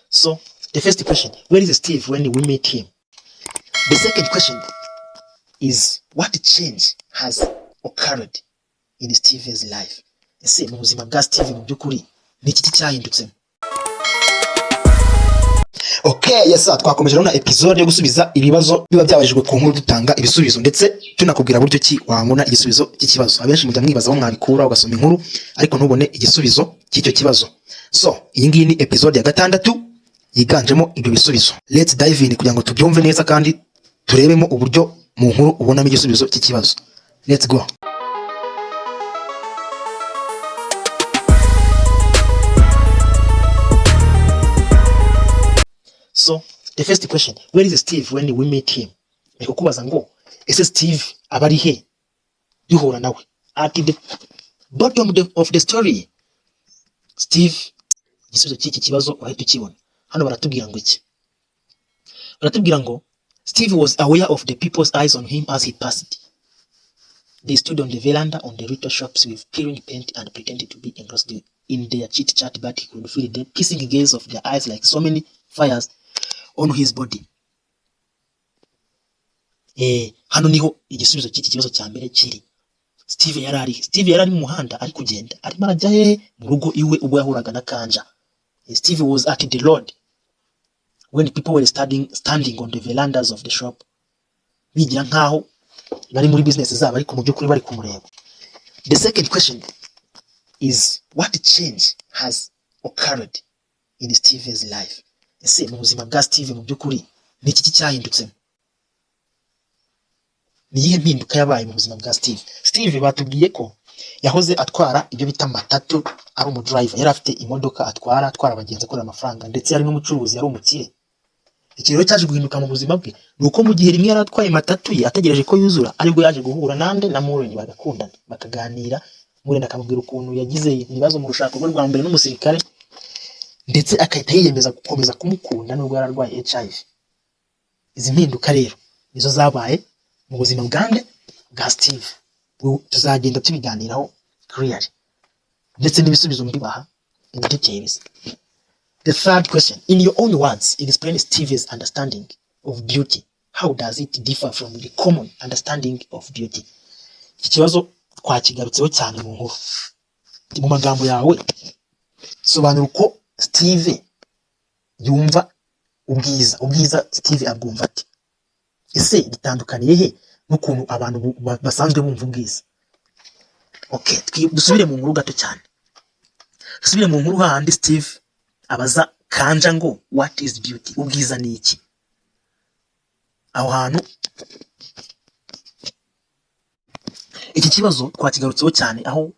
So the first question, where is Steve when we meet him? The second question is, what change has occurred in Steve's life? Ese mu buzima bwa Steve mu byukuri ni iki cyahindutse? Okay, yes, twakomeje na episode yo gusubiza ibibazo biba byabajijwe ku nkuru dutanga ibisubizo ndetse tunakubwira buryo ki wabona igisubizo cy'ikibazo. Abenshi mujya mwibaza aho mwabikura ugasoma inkuru ariko ntubone igisubizo cy'icyo kibazo. So, iyi ngiyi ni episode ya 6 yiganjemo ibyo bisubizo. Let's dive in kugira ngo tubyumve neza kandi turebemo uburyo mu nkuru ubonamo igisubizo cy'ikibazo. Let's go. So, the first question, where is Steve when we meet him? Eko kubaza ngo, ese Steve abari he? Duhura nawe. At the bottom of the story, Steve, igisubizo cy'iki kibazo wahita ukibona. Hano baratubwira ngo iki? Baratubwira ngo, Steve was aware of the people's eyes on him as he passed. They stood on the veranda on the retail shops with peeling paint and pretended to be engrossed in their chit-chat, but he could feel the kissing gaze of their eyes like so many fires on his body. Hano niho igisubizo cy'iki kibazo cya mbere kiri. Steve yarari mu muhanda ari kugenda arimo arajya hehe mu rugo iwe ubwo yahuraga na Kanja. Steve was at the road when people were standing on the verandas of the shop, bigira nkaho bari muri business zabo ariko mu byukuri bari kumureba. The second question is, what change has occurred in Steve's life? Ese mu buzima bwa Steve mu byukuri ni iki cyahindutse? Ni iyihe mpinduka yabaye mu buzima bwa Steve? Steve batubwiye ko yahoze atwara ibyo bita matatu, ari umu driver, yari afite imodoka atwara abagenzi akora amafaranga ndetse yari n'umucuruzi, yari umukire. Ikirero cyaje guhinduka mu buzima bwe nuko mu gihe rimwe yari atwaye matatu ye ategereje ko yuzura aribwo yaje guhura nande na Muren, bagakundana bakaganira. Muren akamubwira ukuntu yagize ibibazo mu rushako rwe rwa mbere n'umusirikare ndetse akahita yiyemeza gukomeza kumukunda nubwo yararwaye HIV. Izi mpinduka rero nizo zabaye mu buzima bwa Steve. Tuzagenda tubiganiraho clearly ndetse n'ibisubizo mbibaha in details. The third question, in your own words, explain Steve's understanding of beauty. How does it differ from the common understanding of beauty? Iki kibazo twakigarutseho cyane mu nkuru. Mu magambo yawe sobanura uko Steve yumva ubwiza Steve abwumva ati. Ese bitandukaniye he n'ukuntu abantu basanzwe bumva ubwiza? Okay, dusubire mu nkuru gato cyane. Dusubire mu nkuru handi Steve abaza Kanja ngo, what is beauty? Ubwiza ni iki? Aho hantu iki kibazo twakigarutseho cyane aho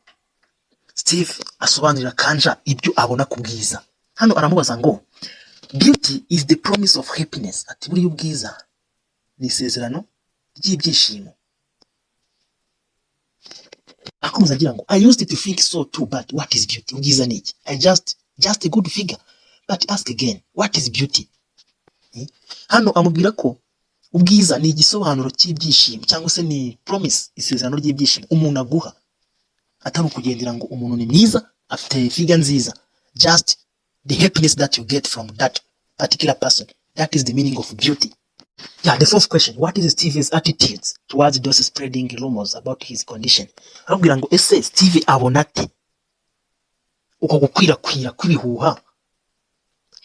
Steve asobanurira Kanja ibyo abona ku bwiza. Hano aramubaza ngo, beauty is the promise of happiness. Ati buri ubwiza ni isezerano ry'ibyishimo. Akomeza agira ngo, I used to think so too, but what is beauty? Ubwiza ni iki? I just a good figure. But ask again, what is beauty? Hano amubwira ko ubwiza ni igisobanuro cy'ibyishimo cyangwa se ni promise, isezerano ry'ibyishimo umuntu aguha. Atari ukugendera ngo umuntu ni mwiza afite figure nziza. Just the happiness that you get from that particular person. That is the meaning of beauty. Yeah, the fourth question, what is Steve's attitudes towards those spreading rumors about his condition? Arabwira ngo ese Steve abona ate uko gukwirakwira kw'ibihuha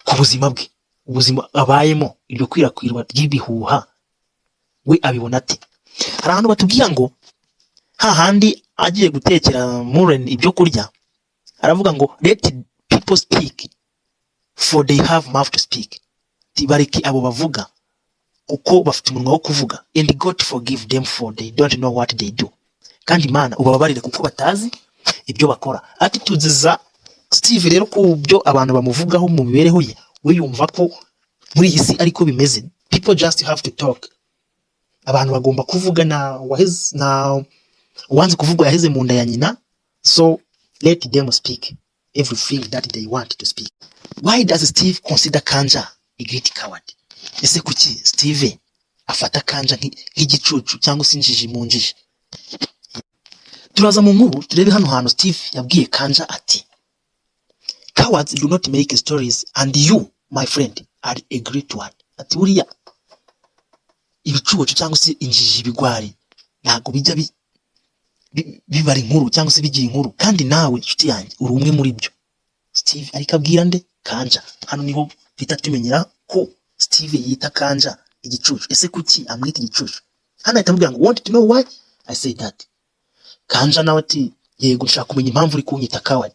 ku buzima bwe, ubuzima abayemo, iryo kwirakwirwa ry'ibihuha we abibona ate? Hari ahantu batubwira ngo hahandi agiye gutekera Muren ibyo kurya aravuga ngo, let people speak for they have mouth to speak. Tibariki abo bavuga uko bafite umunwa wo kuvuga, and God forgive them for they don't know what they do. Kandi Imana ubababarire kuko batazi ibyo bakora. Attitudes za Steve rero ku byo abantu bamuvugaho mu mibereho ye, we yumva ko muri iyi si ariko bimeze. People just have to talk. Abantu bagomba kuvuga na uwanze kuvuga yaheze mu nda ya nyina. So let them speak everything that they want to speak. Why does Steve consider Kanja a great coward? Ese kuki Steve afata Kanja nk'igicucu cyangwa se injiji mu njiji? Turaza mu nkuru turebe hano hantu Steve yabwiye Kanja ati, cowards do not make stories and you my friend are a great one. Ati buriya ibicucu cyangwa se injiji bigwari ntago bijya bibara inkuru cyangwa se bigira inkuru, kandi nawe inshuti yanjye uri umwe muri byo. Steve ariko abwira nde? Kanja. Hano niho bita tumenyera ko Steve yita Kanja igicucu. Ese kuki amwita igicucu? Hano ahita amubwira ngo want to know why I say that. Kanja nawe ati yego nshaka kumenya impamvu uri kunyita coward.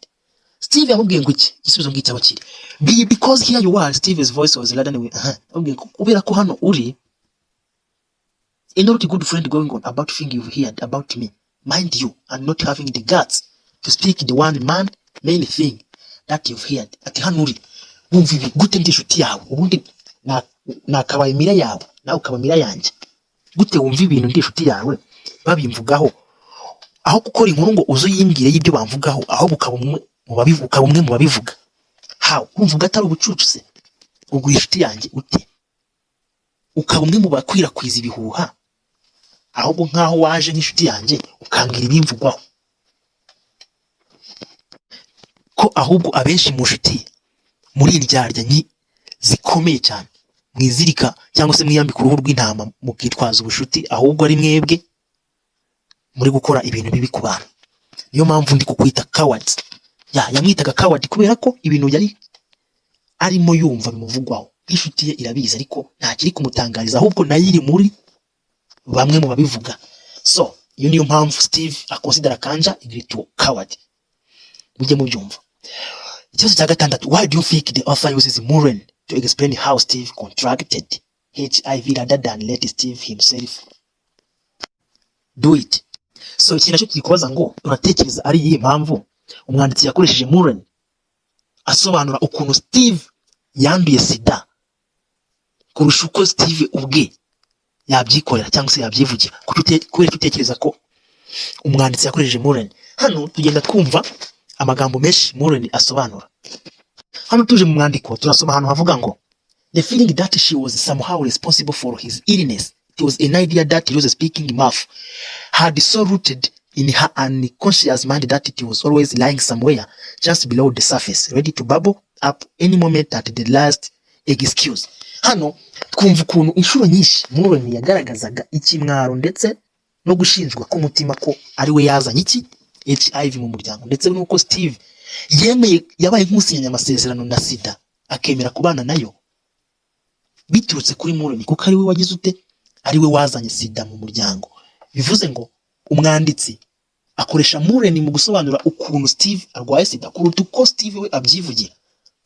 Steve yamubwiye ngo iki? Igisubizo ngiki aba kiri because here you are. Steve's voice was loud anyway. Amubwiye ko kubera ko hano uri a not a good friend going on about thing you've heard about me, mind you, and not having the guts to speak the one man main thing that you've heard. Ati hano uri wumva ibi gute ndi inshuti yawe, ubundi nakabaye mira yawe nawe ukaba mira yanjye. Gute wumva ibintu ndi inshuti yawe babimvugaho, aho gukora inkuru ngo uzo yimbwire y'ibyo bamvugaho, aho ukaba umwe mu babivuga. How wumva atari ubucucu se? Ubwo inshuti yanjye ute ukaba umwe mu bakwirakwiza ibihuha, ahubwo nkaho waje nk'inshuti yanjye ukambwira ibimvugwaho, ko ahubwo abenshi mu nshuti muri indyarya zikomeye cyane mwizirika cyangwa se mwiyambika uruhu rw'intama mukitwaza ubushuti, ahubwo ari mwebwe muri gukora ibintu bibi ku bantu. Niyo mpamvu ndi kukwita cowards. Yamwitaga coward kubera ko ibintu yari arimo yumva bimuvugwaho. Inshuti ye irabizi ariko nta kiri kumutangariza, ahubwo nayo iri muri bamwe mu babivuga. So iyo niyo mpamvu Steve akonsidera Kanja a great coward. Mujye mubyumva. Ikibazo cya gatandatu, why do you think the author uses Muren to explain how Steve contracted HIV rather than let Steve himself do it? So iki nacyo kikubaza ngo uratekereza ari iyi mpamvu umwanditsi yakoresheje Muren asobanura ukuntu Steve yanduye sida kurusha uko Steve ubwe yabyikorera cyangwa se yabyivugira. Kubera utekereza ko umwanditsi yakoresheje Muren. Hano tugenda twumva amagambo menshi Muren asobanura. Hano tuje mu mwandiko turasoma hano havuga ngo the feeling that she was somehow responsible for his illness. It was an idea that he was speaking mouth had so rooted in her unconscious mind that it was always lying somewhere just below the surface, ready to bubble up any moment at the last excuse. Hano twumva ukuntu inshuro nyinshi Muren yagaragazaga ikimwaro ndetse no gushinjwa ko umutima ko ari we yazanye iki HIV mu muryango, ndetse nuko Steve yabaye nk'usinyanya amasezerano na sida akemera kubana nayo biturutse kuri Muren, kuko ari we wagize ute, ari we wazanye sida mu muryango. Bivuze ngo umwanditsi akoresha Muren mu gusobanura ukuntu Steve arwaye sida kuruta uko Steve we abyivugira,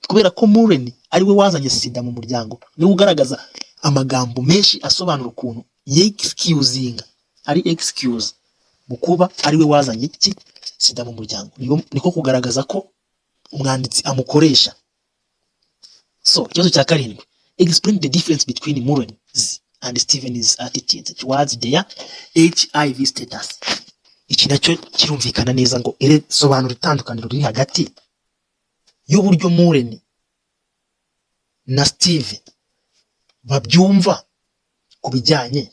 kubera ko Muren ari we wazanye sida mu muryango. Niwe ugaragaza amagambo menshi asobanura ukuntu excusing ari excuse mu kuba ari we wazanye iki sida mu muryango. Niko kugaragaza ko umwanditsi amukoresha. So ikibazo cya karindwi, explain the difference between Muren's and Steven's attitude towards their HIV status. Iki nacyo kirumvikana neza ngo sobanura itandukaniro riri hagati y'uburyo Muren na Steve babyumva kubijyanye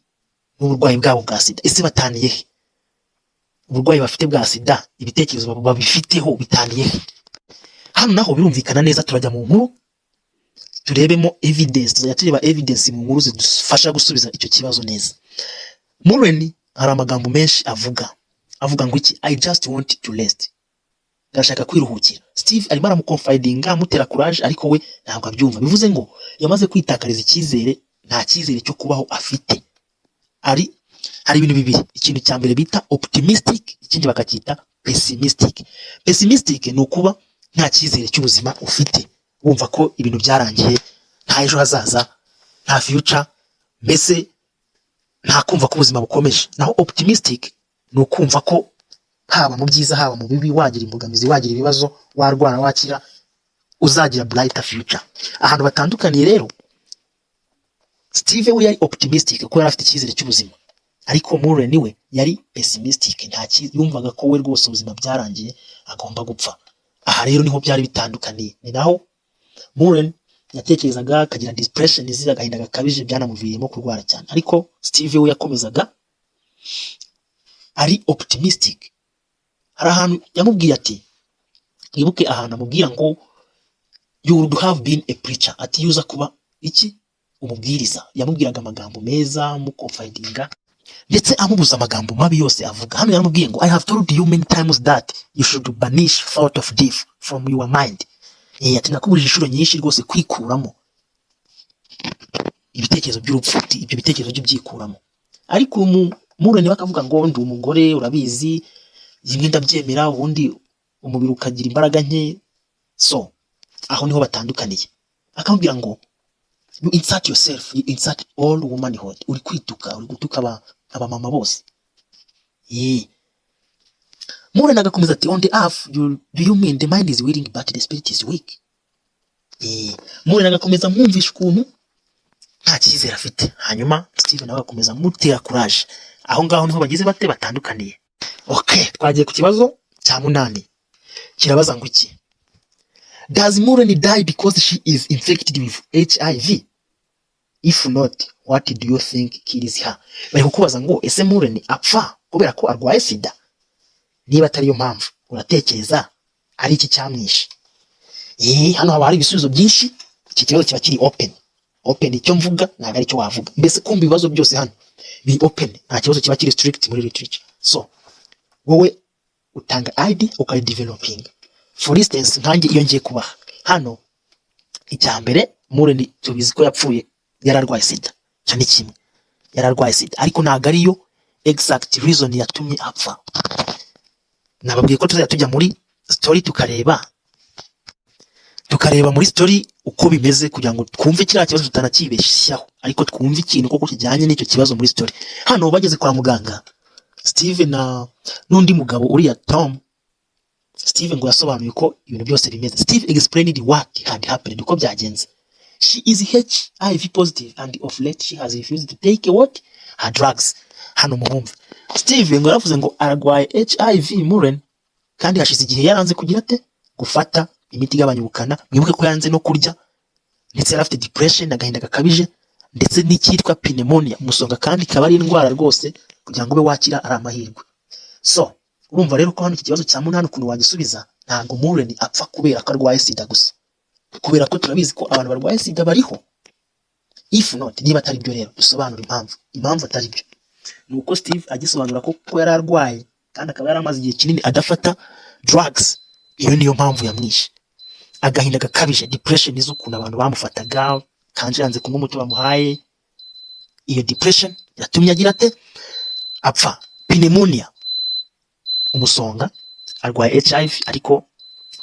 n'uburwayi bwabo bwa sida. Ese bataniye he? Uburwayi bafite bwa sida, ibitekerezo babifiteho bitaniye he? Hano naho birumvikana neza. Turajya mu nkuru turebemo evidence, tuzajya tureba evidence mu nkuru zidufasha gusubiza icyo kibazo neza. Muren hari amagambo menshi avuga ngo iki, I just want to rest, ndashaka kwiruhukira. Steve arimo aramuconfidinga amutera courage, ariko we ntabwo abyumva. Bivuze ngo yamaze kwitakariza icyizere, nta cyizere cyo kubaho afite. Hari ibintu bibiri, ikintu cya mbere bita optimistic, ikindi bakacyita pessimistic. Pessimistic ni ukuba nta cyizere cy'ubuzima ufite, wumva ko ibintu byarangiye, nta ejo hazaza, nta future, mbese nta kumva ko ubuzima bukomeje. Naho optimistic ni ukumva ko haba mu byiza haba mu bibi, wagira imbogamizi, wagira ibibazo, warwara wakira, uzagira brighter future. Ahantu batandukaniye rero, Steve we yari optimistic ko yari afite icyizere cy'ubuzima, ariko Muren we yari pessimistic, nta yumvaga ko we rwose ubuzima byarangiye agomba gupfa. Aha rero niho byari bitandukaniye. Ni naho Muren yatekerezaga akagira depression iziza, agahinda gakabije, byanamuviriyemo kurwara cyane, ariko Steve we yakomezaga ari optimistic. Hari ahantu yamubwiye ati, ibuke ahantu amubwira ngo you would have been a preacher. Ati yuza kuba iki umubwiriza. Yamubwiraga amagambo meza mukonfidinga ndetse amubuza amagambo mabi yose avuga. Hano yaramubwiye ngo I have told you many times that you should banish thought of death from your mind. Ati nakubujije inshuro nyinshi rwose kwikuramo ibitekerezo by'urupfu, ibyo bitekerezo by'ibyikuramo. Ariko Mureni bakavuga ngo ndi umugore, urabizi yimwe ndabyemera, ubundi umubiri ukagira imbaraga nke. So aho niho batandukaniye. Akamubwira ngo you insert yourself, you insert all womanhood. Uri kwituka, uri gutuka abamama bose. Mureni agakomeza ati on the earth do you mean the mind is willing but the spirit is weak. Mureni agakomeza mwumvisha ukuntu nta cyizere afite. Hanyuma Steve nawe agakomeza mutera courage. Aho ngaho niho bagize bate batandukaniye. Okay, twagiye ku kibazo cya 8. Kirabaza ngo iki? Does Mureni die because she is infected with HIV? If not, what do you think kills her? Bari kukubaza ngo ese Mureni apfa kubera ko arwaye sida? Niba atari yo mpamvu, uratekereza ari iki cyamwishe? Hano haba hari ibisubizo byinshi. Iki kibazo kiba kiri open. Icyo mvuga ntago ari cyo wavuga. Mbese kumva ibibazo byose hano bi open. Nta kibazo kiba kiri strict muri literature. So wowe utanga ID ukari developing. For instance, nkanjye iyo ngiye kubaha hano, icya mbere Mureni tubizi ko yapfuye yararwaye sida. Cyane kimwe yararwaye sida, ariko ntago ari yo exact reason yatumye apfa. Nababwiye ko tujya muri story tukareba muri story uko bimeze kugira ngo twumve kiriya kibazo tutanakibeshyaho, ariko twumve ikintu koko kijyanye n'icyo kibazo muri story. Hano bageze kwa muganga Steve na n'undi mugabo uriya Tom. Steve ngo yasobanuye ko ibintu byose bimeze. Steve explained what had happened, uko byagenze. She is HIV positive and of late she has refused to take her drugs. Hano muhumve Steve ngo yaravuze ngo aragwaye HIV Mureni, kandi hashize igihe yaranze kugira ate gufata imiti igabanya ubukana. Mwibuke ko yanze no kurya, ndetse yarafite depression, agahinda gakabije, ndetse n'icyitwa pneumonia umusonga, kandi kaba ari indwara rwose kugira ngo ube wakira ari amahirwe. So urumva rero ko hano iki kibazo cya 8 ukuntu wagisubiza, ntabwo Mureni apfa kubera ko arwaye sida gusa, kubera ko turabizi ko abantu barwaye sida bariho. If not, niba atari byo rero dusobanura impamvu atari byo. Nuko Steve agisobanura ko yari arwaye kandi akaba yaramaze igihe kinini adafata drugs. Iyo niyo mpamvu yamwishe. Agahinda gakabije, depression izo ukuntu abantu bamufataga kandi yanze kunywa umuti bamuhaye. Iyo depression yatumye agira ate apfa. Pneumonia umusonga, arwaye HIV ariko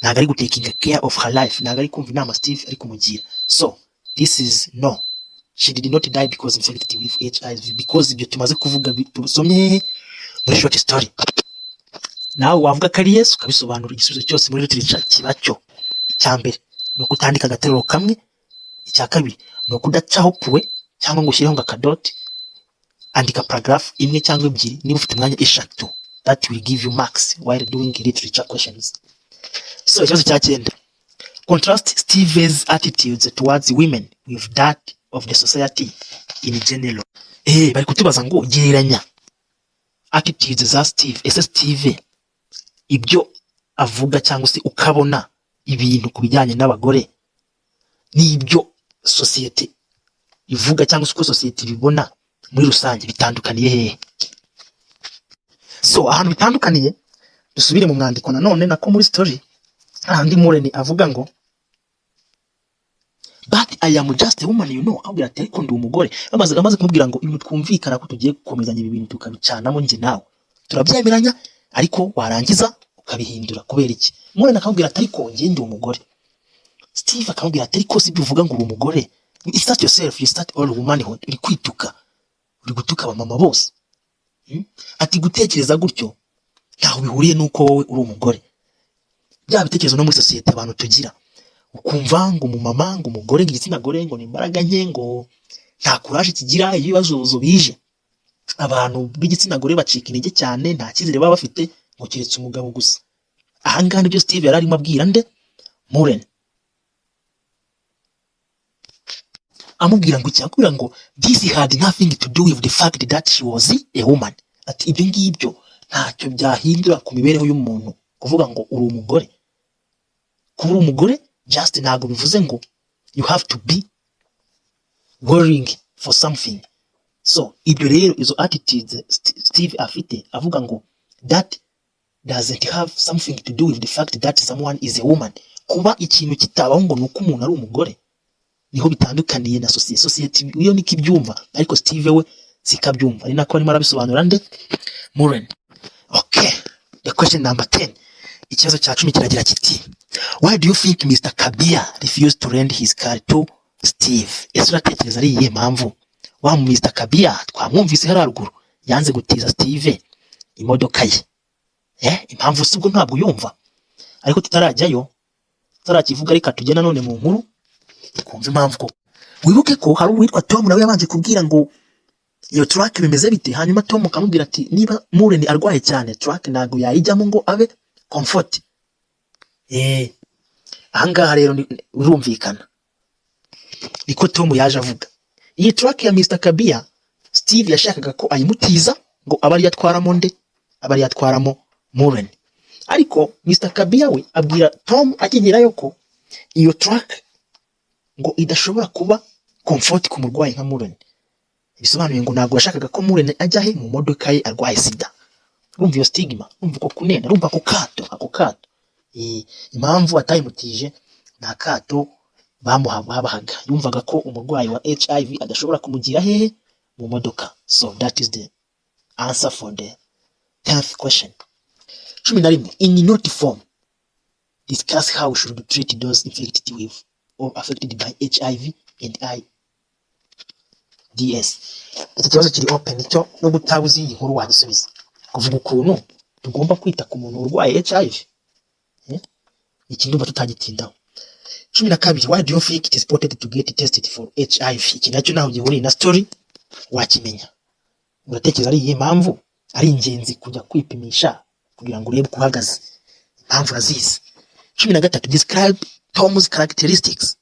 ntago ari gutaking care of her life, ntago ari kumva inama Steve ari kumugira. So this is no, she did not die because infected with HIV, because ibyo tumaze kuvuga bisomye muri short story. Nawe wavuga ko ari Yesu ukabisobanura igisubizo cyose muri literature kibacyo. Icya mbere no kutandika agateruro kamwe, icya kabiri no kudacaho puwe cyangwa ngo ushyireho akadoti, andika paragraph imwe cyangwa ebyiri niba ufite umwanya 3. That will give you marks while doing literature questions. So ikibazo cya 9, contrast Steve's attitudes towards women with that of the society in general. Bari kutubaza ngo gereranya attitudes za Steve. Ese Steve ibyo avuga cyangwa se ukabona ibintu kubijyanye n'abagore n'ibyo society ivuga cyangwa se uko society bibona muri rusange bitandukaniye hehe? So ahantu bitandukaniye dusubire mu mwandiko nanone nako muri story ahandi Mureni avuga ngo but I am just a woman, you know. Abwira ati ariko ndi umugore. Amaze kumubwira ngo ibintu twumvikana ko tugiye gukomezanya ibi bintu tukabicanamo nje nawe turabyemeranya, ariko warangiza ukabihindura kubera iki? Mureni akabwira ati ariko nge ndi umugore. Steve akamubwira ati ariko si bivuga ngo uri umugore. You start yourself, you start all womanhood. Uri kwituka, uri gutuka abamama bose. Ati gutekereza gutyo ntaho bihuriye nuko wowe uri umugore. Bya bitekerezo no muri society abantu tugira, ukumva ngo umumama ngo umugore ngo igitsina gore ngo ni imbaraga nke, ngo nta courage kigira, ibibazo bije. Abantu b'igitsina gore bacika intege cyane, nta cyizere baba bafite ngo kiretse umugabo gusa. Aha ngaha nibyo Steve yari arimo abwira nde Mureni. Amubwira ngo cyakubwira ngo this had nothing to do with the fact that she was a woman. Ati ibyo ngibyo ntacyo byahindura ku mibereho y'umuntu kuvuga ngo uri umugore. Kuba uri umugore just ntago bivuze ngo you have to be worrying for something. So ibyo rero izo attitudes Steve afite avuga ngo that doesn't have something to do with the fact that someone is a woman. Kuba ikintu kitabaho ngo nuko umuntu ari umugore niho bitandukaniye na society iyo niko ibyumva, ariko Steve we sikabyumva. Ari nako arimo arabisobanura nde Muren. Okay, the question number 10, ikibazo cya 10 kiragira kiti, why do you think Mr. Kabia refused to lend his car to Steve? Ese uratekereza ari iyihe mpamvu wa Mr. Kabia twamwumvise hararuguru yanze gutiza Steve imodoka ye? Impamvu sibwo ntabwo yumva, ariko tutarajyayo tutarakivuga, reka tugena none mu nkuru kumva impamvu ko. Wibuke ko hari uwitwa Tom nawe yabanje kubwira ngo iyo truck bimeze bite, hanyuma Tom akamubwira ati niba Muren arwaye cyane truck ntago yayijyamo ngo abe comfort. Ahangaha rero urumvikana niko Tom yaje avuga. Iyi truck ya Mr. Kabia Steve yashakaga ko ayimutiza ngo abari yatwaramo nde, abari yatwaramo Muren, ariko Mr. Kabia we abwira Tom akigerayo ko iyo truck ngo idashobora kuba comfort ku murwayi nka Muren. Bisobanuye ngo ntago yashakaga ko Muren ajya he mu modoka ye arwaye sida. Urumva iyo stigma, urumva ko kunena, urumva ako kato. Impamvu atayimutije na kato bamuhabahaga, yumvaga ko umurwayi wa HIV adashobora kumugira hehe mu modoka. So that is the answer for the 10th question. 11, in note form, discuss how we should treat those infected with or affected by HIV and AIDS. Iki kibazo kiri open cyo no gutabuzi iyi nkuru wagisubiza kuvuga ukuntu tugomba kwita ku muntu urwaye HIV. Iki ndumva tutagitindaho. 12, why do you think it is important to get tested for HIV? Iki nacyo naho gihuriye na story wakimenya. Uratekereza ari iyihe mpamvu ari ingenzi kujya kwipimisha kugira ngo urebe kuhagaze? Impamvu urazizi. 13, describe Tom's characteristics.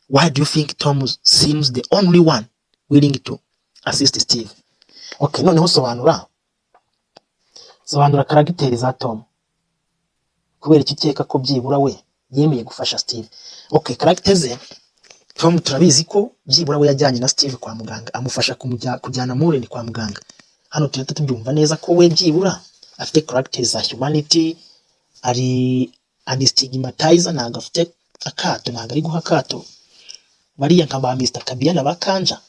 Why do you think Tom seems the only one willing to assist Steve? Okay, noneho sobanura character za Tom. Kubera iki ukeka ko byibura we yemeye gufasha Steve? Okay, character ze Tom turabizi ko byibura we yajyanye na Steve kwa muganga, amufasha kujyana Muren kwa muganga. Hano turata tubyumva neza ko we byibura afite character za humanity, ari unstigmatizer, ntago afite akato, ntago ari guha akato bariya nka ba Mr. Kabia na bakanja.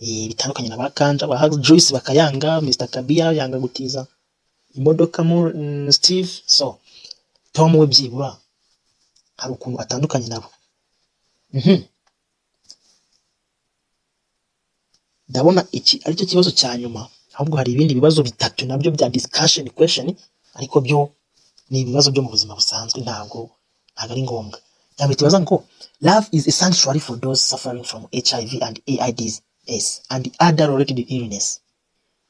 Bitandukanye na bakanja ba Joyce bakayanga, Mr. Kabia yanga gutiza imodoka mu Steve. So Tom we byibura hari ukuntu atandukanye nabo. Ndabona iki aricyo kibazo cya nyuma, ahubwo hari ibindi bibazo bitatu nabyo bya discussion question, ariko byo ni ibibazo byo mu buzima busanzwe, ntago ari ngombwa. Cyangwa tubaza ngo love is essential for those suffering from HIV and AIDS and other related illness.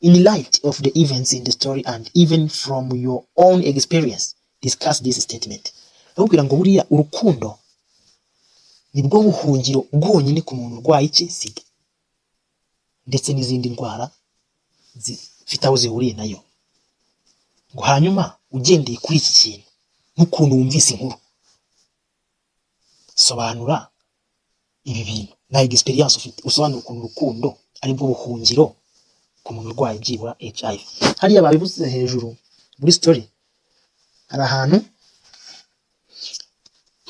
In light of the events in the story and even from your own experience, discuss this statement. Ubwira ngo buriya urukundo nibwo buhungiro bwonyine ku muntu urwaye iki sida ndetse n'izindi ndwara zifite aho zihuriye nayo. Ngo hanyuma ugendeye kuri iki kintu n'ukuntu wumvise inkuru, sobanura ibi bintu na experience ufite, usobanura ukuntu urukundo ari bwo buhungiro ku muntu urwaye byibura HIV. Hariya babivuze hejuru muri story, hari ahantu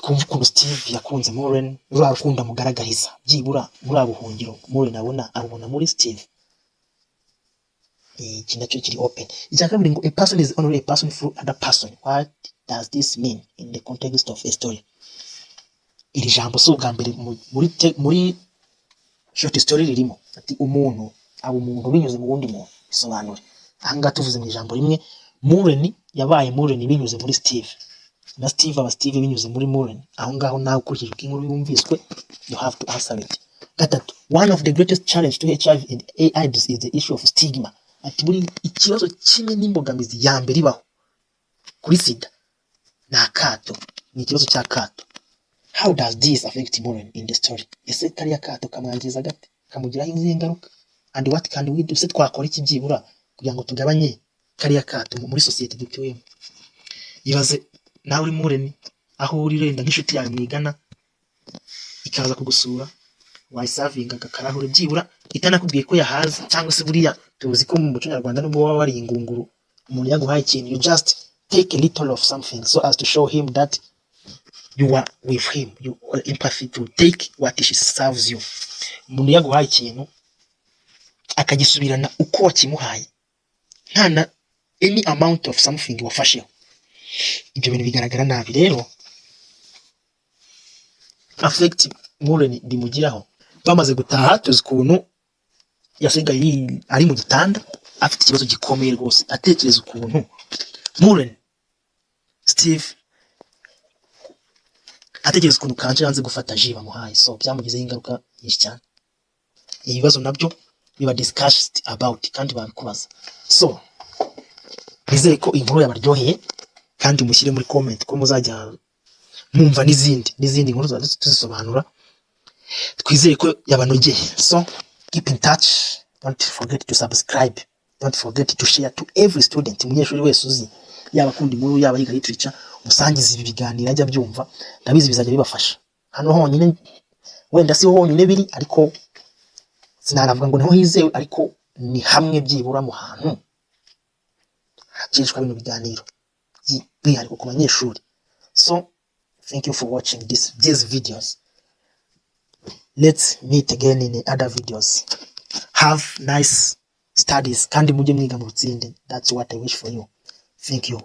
kumva ukuntu Steve yakunze Muren, rurakunda mugaragariza byibura muri abuhungiro Muren abona muri Steve. Iki nacyo kiri open. Icya kabiri ngo a person is only a person through another person. What does this mean in the context of a story? Iri jambo so bwa mbere muri short story ririmo ati umuntu abo umuntu binyuze mu wundi muntu. Bisobanura ahanga tuvuze mu ijambo rimwe, Muren yabaye Muren binyuze muri Steve na Steve binyuze muri Muren. Aho ngaho nawe ukurikije inkuru yumviswe, you have to answer it. Gatatu, one of the greatest challenge to HIV and AIDS is the issue of stigma. Ati buri ikibazo kimwe n'imbogamizi ya mbere ibaho kuri sida na kato, ni ikibazo cya kato. How does this affect Muren in the story? Ese kariya kato kamwangiza gate, kamugiraho izihe ngaruka? And what can we do? Se twakora iki byibura kugira ngo tugabanye kariya kato muri society dutuyemo? Ibaze nawe uri Muren aho uri renda nk'inshuti yawe mwigana ikaza kugusura, wayisavinga akarahure byibura itanakubwiye ko yahaze, cyangwa se buriya tuzi ko mu muco nyarwanda nubwo waba wari ingunguru, umuntu yaguhaye ikintu, you just take a little of something so as to show him that you are with him, you are empathy to take what she serves you. Umuntu yaguhaye ikintu akagisubirana uko wakimuhaye, nta na any amount of something wafasheho, ibyo bintu bigaragara nabi. Rero affect Muren bimugiraho. Bamaze gutaha tuzi ukuntu yasigaye ari mu gitanda afite ikibazo gikomeye rwose, atekereza ukuntu Muren Steve atekereza ukuntu Kanje yanze gufata ji bamuhaye, so byamugizeho ingaruka nyinshi cyane. Ibibazo nabyo biba discussed about kandi babikubaza. So nizeye ko inkuru yabaryoheye, kandi mushyire muri comment ko muzajya mwumva n'izindi nkuru tuzisobanura. Twizeye ko yabanogeye. So keep in touch, don't forget to subscribe, don't forget to share to every student. Umunyeshuri wese uzi, yaba kundi inkuru, yaba yiga literature, musangize ibi biganiro ajya byumva, ndabizi bizajya bibafasha. Hano honyine, wenda si honyine biri, ariko sinanavuga ngo niho hizewe, ariko ni hamwe byibura mu hantu hakishwa bino biganiro by'umwihariko ku banyeshuri. So thank you for watching these videos. Let's meet again in other videos. Have nice studies kandi mujye mwiga mu rutsinde. That's what I wish for you. Thank you.